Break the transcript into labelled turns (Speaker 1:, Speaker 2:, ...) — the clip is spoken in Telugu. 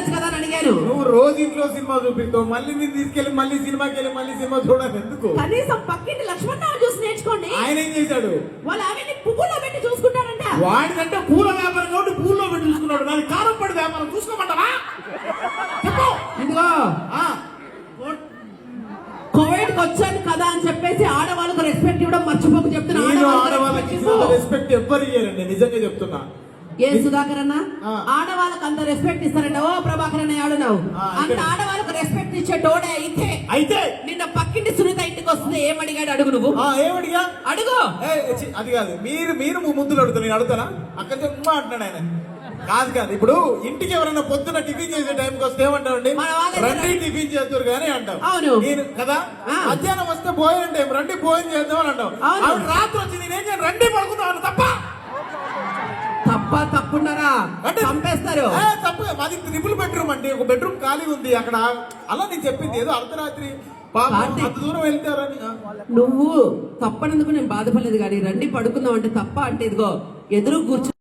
Speaker 1: చూపించచ్చు కదా అని అడిగాను.
Speaker 2: నువ్వు రోజు ఇంట్లో సినిమా చూపిస్తావు, మళ్ళీ నేను తీసుకెళ్ళి మళ్ళీ సినిమాకి వెళ్ళి మళ్ళీ సినిమా చూడాలి ఎందుకు?
Speaker 1: కనీసం పక్కింటి లక్ష్మణ్ చూసి నేర్చుకోండి.
Speaker 2: ఆయన ఏం చేశాడు?
Speaker 1: వాళ్ళు ఆమెని పువ్వులో పెట్టి చూసుకుంటాడంట.
Speaker 2: వాడికంటే పూల వ్యాపారం కాబట్టి పూల్లో పెట్టి చూసుకున్నాడు, దాని కారం పడి వ్యాపారం చూసుకోమంటావా? చెప్పు.
Speaker 1: ఇదిగో కోవిడ్ వచ్చాను కదా అని చెప్పేసి ఆడవాళ్ళకు రెస్పెక్ట్ ఇవ్వడం మర్చిపోకు చెప్తున్నా.
Speaker 2: ఆడవాళ్ళకి రెస్పెక్ట్ ఎవ్వరు ఇయ్యారండి, నిజంగా చెప్తున్నా.
Speaker 1: ఏ సుధాకర్ అన్న, ఆడవాళ్ళకి అంత రెస్పెక్ట్ ఇస్తారంట. ఓ ప్రభాకర్ అన్న ఆడున్నావు అంత ఆడవాళ్ళకు రెస్పెక్ట్ ఇచ్చే టోడే అయితే నిన్న పక్కింటి సునీత ఇంటికి వస్తుంది ఏమడిగాడు అడుగు. నువ్వు
Speaker 2: ఏమడిగా
Speaker 1: అడుగు.
Speaker 2: అది కాదు, మీరు ముద్దులు అడుగుతా, నేను అడుగుతానా? అక్కడ చెప్పమా అంటున్నాడు ఆయన. కాదు ఇప్పుడు ఇంటికి ఎవరైనా పొద్దున టిఫిన్ చేసే టైంకి వస్తే ఏమంటారండి? రండి టిఫిన్ చేస్తారు కానీ అంటాం. నేను కదా మధ్యాహ్నం వస్తే భోజనం టైం రండి భోజనం చేద్దాం అని అంటాం. రాత్రి వచ్చి నేనేం చేయను రండి పడుకుందాం తప్ప
Speaker 1: తప్పున్నారా చంపేస్తారు.
Speaker 2: తప్పు. మాది ట్రిపుల్ బెడ్రూమ్ అండి, ఒక బెడ్రూమ్ ఖాళీ ఉంది అక్కడ. అలా నేను చెప్పింది ఏదో అర్ధరాత్రి అంత దూరం వెళ్తారని.
Speaker 1: నువ్వు తప్పనందుకు నేను బాధపడలేదు కానీ రండి పడుకుందాం అంటే తప్ప అంటే ఇదిగో ఎదురు కూర్చో